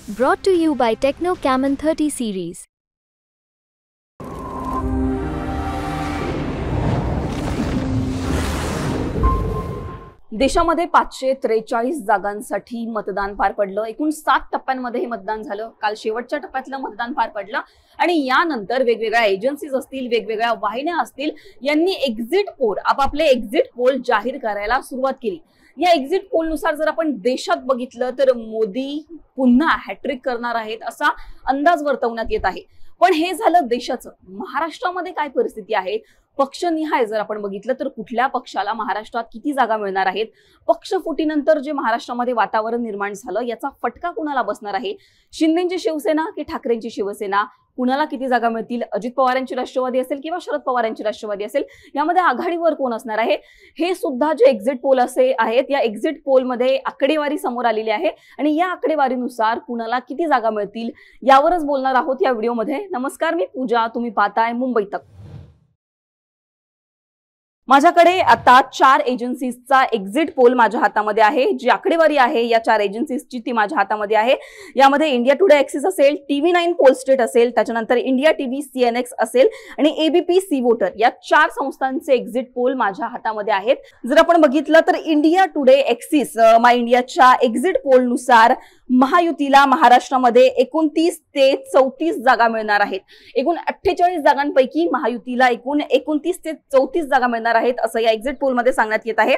Brought to you by Techno Camon 30 series. देशामध्ये 543 जागांसाठी मतदान पार पडलं। एकूण 7 टप्प्यांमध्ये हे मतदान झालं। काल शेवटच्या टप्प्यातलं मतदान पार पडलं आणि यानंतर वेगवेगळ्या एजन्सीज असतील, वेगवेगळ्या वाहिन्या असतील, यांनी एक्झिट पोल आपापले एक्झिट पोल जाहीर करायला सुरुवात केली। या एक्झिट पोल नुसार जर आपण देशात बघितलं तर मोदी पुन्हा हॅट्रिक करणार आहेत असा अंदाज वर्तवण्यात येत आहे। पण हे झालं देशाचं। महाराष्ट्रामध्ये काय परिस्थिती आहे, पक्षनिहाय जर आपण बघितलं तर कुठल्या पक्षाला महाराष्ट्रात किती जागा मिळणार आहेत, पक्षफुटीनंतर जे महाराष्ट्रामध्ये वातावरण निर्माण झालं याचा फटका कुणाला बसणार आहे, शिंदेची शिवसेना की ठाकरेंची शिवसेना, कुणाला किती जागा मिळतील, अजित पवारांची राष्ट्रवादी असेल किंवा शरद पवारांची राष्ट्रवादी असेल, यामध्ये आघाडीवर कोण असणार आहे, हे सुद्धा जे एक्झिट पोल असे आहेत या एक्झिट पोल मध्ये आकडेवारी समोर आलेली आहे आणि या आकडेवारीनुसार कुणाला किती जागा मिळतील यावरच बोलणार आहोत या व्हिडिओमध्ये। नमस्कार, मी पूजा, तुम्ही पाहताय मुंबई तक। माझ्याकडे आता 4 एजन्सीजचा एक्झिट पोल माझ्या हातामध्ये आहे। जी आकडेवारी आहे या 4 एजन्सीजची ती माझ्या हातामध्ये आहे। यामध्ये इंडिया टुडे एक्सिस असेल, TV9 पोलस्टेट असेल, त्याच्यानंतर इंडिया टीव्ही CNX असेल आणि ABP सी वोटर, या 4 संस्थांचे एक्झिट पोल माझ्या हातामध्ये आहेत। जर आपण बघितलं तर इंडिया टुडे एक्सिस माय इंडियाच्या एक्झिट पोल नुसार महायुतीला महाराष्ट्रामध्ये 29 ते 34 जागा मिळणार आहेत। एकूण 48 जागांपैकी महायुतीला एकूण 29 ते 34 जागा मिळणार आहेत असं या एक्झिट पोल मध्ये सांगण्यात येत आहे।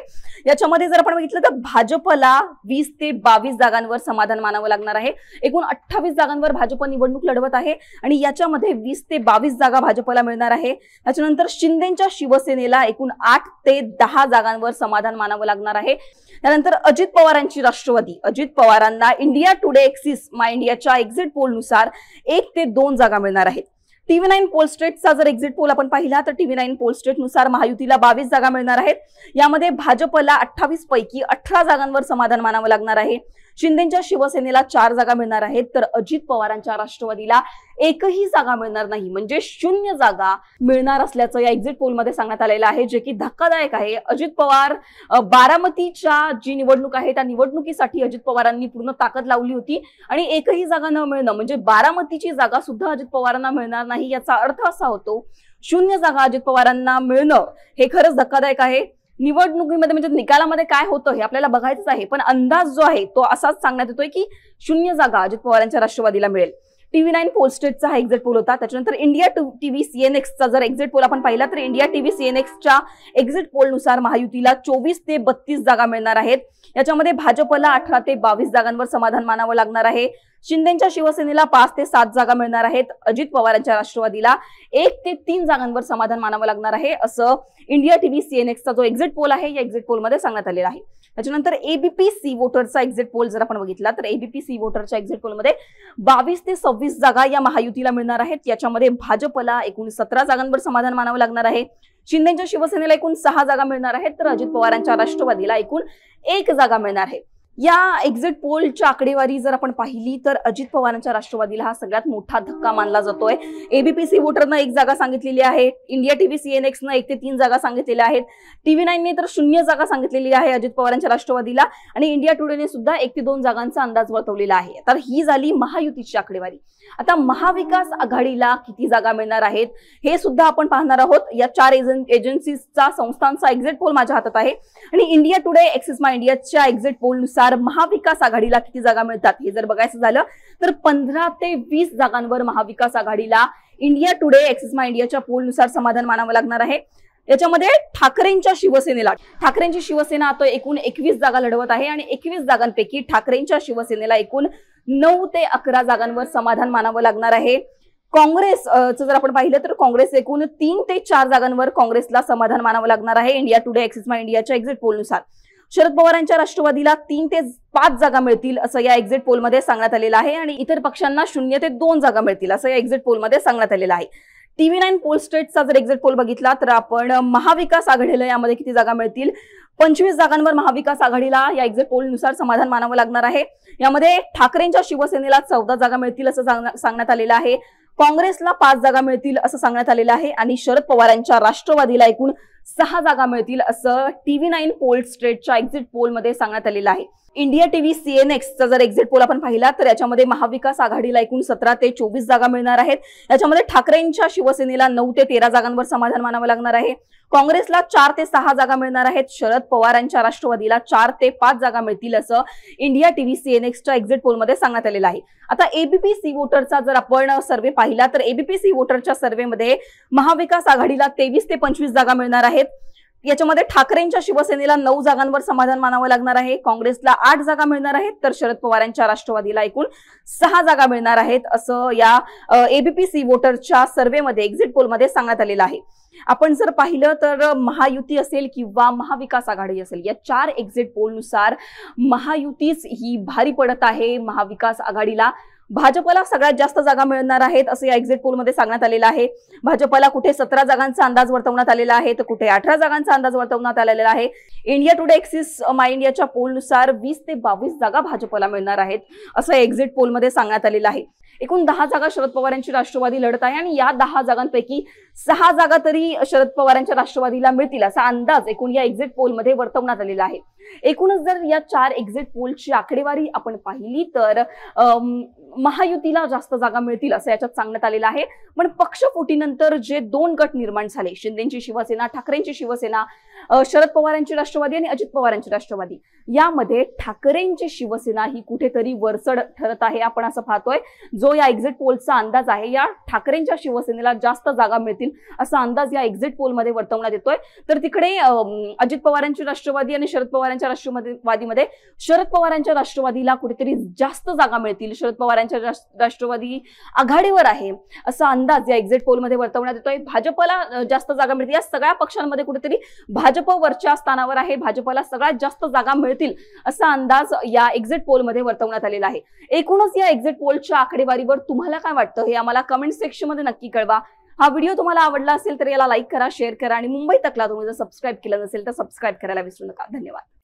याच्यामध्ये जर आपण बघितलं तर भाजपला 20 ते 22 जागांवर समाधान मानावं लागणार आहे। एकूण 28 जागांवर भाजप निवडणूक लढवत आहे आणि याच्यामध्ये 20 ते 22 जागा भाजपला मिळणार आहे। त्याच्यानंतर शिंदेच्या शिवसेनेला एकूण 8 ते 10 जागांवर समाधान मानावं लागणार आहे। त्यानंतर अजित पवारांची राष्ट्रवादी, अजित पवारांना इंडिया टुडे एक्सिस माय इंडियाच्या एक्झिट पोल नुसार 1 ते 2 जागा मिळणार आहेत। TV9 पोलस्टेटचा जर एक्झिट पोल आपण पाहिला तर TV9 पोलस्टेट नुसार महायुतीला 22 जागा मिळणार आहेत। यामध्ये भाजपला 28 पैकी 18 जागांवर समाधान मानावं लागणार आहे। शिंदेच्या शिवसेनेला 4 जागा मिळणार आहेत तर अजित पवारांच्या राष्ट्रवादीला एकही जागा मिळणार नाही, म्हणजे 0 जागा मिळणार असल्याचं या एक्झिट पोल मध्ये सांगण्यात आलेलं आहे, जे की धक्कादायक आहे। अजित पवार बारामतीच्या जी निवडणूक आहे त्या निवडणुकीसाठी अजित पवारांनी पूर्ण ताकद लावली होती आणि एकही जागा न मिळणं म्हणजे बारामतीची जागा सुद्धा अजित पवारांना मिळणार नाही, याचा अर्थ असा होतो 0 जागा अजित पवारांना मिळणं हे खरंच धक्कादायक आहे। निवडणुकीमध्ये म्हणजे निकालामध्ये काय होतं हे आपल्याला बघायचं आहे, पण अंदाज जो आहे तो असाच सांगण्यात येतोय की 0 जागा अजित पवारांच्या राष्ट्रवादीला मिळेल। TV9 पोलस्टेटचा हा एक्झिट पोल होता। त्याच्यानंतर इंडिया टीव्ही CNXचा जर एक्झिट पोल आपण पाहिला तर इंडिया टीव्ही CNXच्या एक्झिट पोल नुसार महायुतीला 24 ते 32 जागा मिळणार आहेत। याच्यामध्ये भाजपला 18 ते 22 जागांवर समाधान मानावं लागणार आहे। शिंदेच्या शिवसेनेला 5 ते 7 जागा मिळणार आहेत। अजित पवारांच्या राष्ट्रवादीला 1 ते 3 जागांवर समाधान मानावं लागणार आहे असं इंडिया टीव्ही CNXचा जो एक्झिट पोल आहे या एक्झिट पोल मध्ये सांगण्यात आलेला आहे। त्याच्यानंतर ABP सी वोटरचा एक्झिट पोल जर आपण बघितला तर ABP सी वोटरच्या एक्झिट पोल मध्ये 22 ते 26 जागा या महायुतीला मिळणार आहेत। याच्यामध्ये भाजपला एकूण 17 जागांवर समाधान मानावं लागणार आहे। शिंदेच्या शिवसेनेला एकूण 6 जागा मिळणार आहेत तर अजित पवारांच्या राष्ट्रवादीला एकूण 1 जागा मिळणार आहे। या एक्झिट पोलच्या आकडेवारी जर आपण पाहिली तर अजित पवारांच्या राष्ट्रवादीला हा सगळ्यात मोठा धक्का मानला जातोय। ABP सी वोटरनं 1 जागा सांगितलेली आहे, इंडिया टीव्ही CNXनं 1 ते 3 जागा सांगितलेल्या आहेत, TV9ने तर 0 जागा सांगितलेली आहे अजित पवारांच्या राष्ट्रवादीला आणि इंडिया टुडेने सुद्धा 1 ते 2 जागांचा अंदाज वर्तवलेला आहे। तर ही झाली महायुतीची आकडेवारी। आता महाविकास आघाडीला किती जागा मिळणार आहेत हे सुद्धा आपण पाहणार आहोत। या 4 एजन्सीजचा संस्थांचा एक्झिट पोल माझ्या हातात आहे आणि इंडिया टुडे एक्सिस माय इंडियाच्या एक्झिट पोल नुसार महाविकास आघाडीला किती जागा मिळतात हे जर बघायचं झालं तर 15 ते 20 जागांवर महाविकास आघाडीला इंडिया टुडे एक्सिस माय इंडियाच्या पोल नुसार समाधान मानावं लागणार आहे। याच्यामध्ये ठाकरेंची शिवसेना आता एकूण 21 जागा लढवत आहे आणि 21 जागांपैकी ठाकरेंच्या शिवसेनेला एकूण 9 ते 11 जागांवर समाधान मानावं लागणार आहे। काँग्रेसचं जर आपण पाहिलं तर काँग्रेस एकूण 3 ते 4 जागांवर काँग्रेसला समाधान मानावं लागणार आहे इंडिया टुडे एक्सिस माय इंडियाच्या एक्झिट पोल नुसार। शरद पवारांच्या राष्ट्रवादीला 3 ते 5 जागा मिळतील असं या एक्झिट पोल मध्ये सांगण्यात आलेलं आहे आणि इतर पक्षांना 0 ते 2 जागा मिळतील असं या एक्झिट पोल मध्ये सांगण्यात आलेलं आहे। TV9 पोलस्टेटचा जर एक्झिट पोल बघितला तर आपण महाविकास आघाडीला यामध्ये किती जागा मिळतील, 25 जागांवर महाविकास आघाडीला या एक्झिट पोल नुसार समाधान मानावं लागणार आहे। यामध्ये ठाकरेंच्या शिवसेनेला 14 जागा मिळतील असं सांगण्यात आलेलं आहे। काँग्रेसला 5 जागा मिळतील असं सांगण्यात आलेलं आहे आणि शरद पवारांच्या राष्ट्रवादीला एकूण 6 जागा मिळतील असं TV9 पोलस्ट्रेटच्या एक्झिट पोलमध्ये सांगण्यात आलेलं आहे. इंडिया टीव्ही CNXचा जर एक्झिट पोल आपण पाहिला तर याच्यामध्ये महाविकास आघाडीला एकूण 17 ते 24 जागा मिळणार आहेत. याच्यामध्ये ठाकरेंच्या शिवसेनेला 9 ते 13 जागांवर समाधान मानावं लागणार आहे. काँग्रेसला 4 ते 6 जागा मिळणार आहेत. शरद पवारांच्या राष्ट्रवादीला 4 ते 5 जागा मिळतील असं इंडिया टीव्ही CNXच्या एक्झिट पोलमध्ये सांगण्यात आलेलं आहे. आता ABP वोटरचा जर आपण सर्व्हे पाहिला तर ABP वोटरच्या सर्व्हेमध्ये महाविकास आघाडीला 23 ते 25 जागा मिळणार आहेत. याच्यामध्ये ठाकरेंच्या शिवसेनेला 9 जागांवर समाधान मानावं लागणार आहे. काँग्रेसला 8 जागा मिळणार आहेत तर शरद पवारांच्या राष्ट्रवादीला एकूण 6 जागा मिळणार आहेत असं या ABP वोटरच्या सर्व्हेमध्ये एक्झिट पोलमध्ये सांगण्यात आलेलं आहे. आपण जर पाहिलं तर महायुती असेल किंवा महाविकास आघाडी असेल या 4 एक्झिट पोलनुसार महायुतीच ही भारी पडत आहे महाविकास आघाडीला. भाजपला सगळ्यात जास्त जागा मिळणार आहेत असं या एक्झिट पोलमध्ये सांगण्यात आलेलं आहे. भाजपला कुठे 17 जागांचा अंदाज वर्तवण्यात आलेला आहे तर कुठे 18 जागांचा अंदाज वर्तवण्यात आलेला आहे. इंडिया टुडे एक्सिस माय इंडियाच्या पोलनुसार 20 ते 22 जागा भाजपला मिळणार आहेत असं एक्झिट पोलमध्ये सांगण्यात आलेलं आहे. एकूण 10 जागा शरद पवारांची राष्ट्रवादी लढत आहे आणि या 10 जागांपैकी 6 जागा तरी शरद पवारांच्या राष्ट्रवादीला मिळतील असा अंदाज एकूण या एक्झिट पोलमध्ये वर्तवण्यात आलेला आहे. एकूणच जर या 4 एक्झिट पोलची आकडेवारी आपण पाहिली तर महायुतीला जास्त जागा मिळतील असं याच्यात सांगण्यात आलेलं आहे. पण पक्षफुटीनंतर जे 2 गट निर्माण झाले शिंदेची शिवसेना ठाकरेंची शिवसेना शरद पवारांची राष्ट्रवादी आणि अजित पवारांची राष्ट्रवादी यामध्ये ठाकरेंची शिवसेना ही कुठेतरी वरचढ ठरत आहे. आपण असं पाहतोय जो या एक्झिट पोलचा अंदाज आहे या ठाकरेंच्या शिवसेनेला जास्त जागा मिळतील असा अंदाज या एक्झिट पोलमध्ये वर्तवण्यात येतोय. तर तिकडे अजित पवारांची राष्ट्रवादी आणि शरद पवारांच्या राष्ट्रवादीमध्ये शरद पवारांच्या राष्ट्रवादीला कुठेतरी जास्त जागा मिळतील. शरद पवारांच्या राष्ट्रवादी आघाडीवर आहे असा अंदाज या एक्झिट पोलमध्ये वर्तवण्यात येतोय. भाजपला जास्त जागा मिळतील. या सगळ्या पक्षांमध्ये कुठेतरी भाजप वरच्या स्थानावर आहे. भाजपला सगळ्यात जास्त जागा मिळतील असा अंदाज या एक्झिट पोलमध्ये वर्तवण्यात आलेला आहे. एकूणच या एक्झिट पोलच्या आकडेवारीवर तुम्हाला काय वाटतं हे आम्हाला कमेंट सेक्शन मध्ये नक्की कळवा. हा व्हिडिओ तुम्हाला आवडला असेल तर याला लाईक करा, शेअर करा आणि मुंबई तकला तुम्ही जर सबस्क्राईब केलं नसेल तर सबस्क्राईब करायला विसरू नका. धन्यवाद.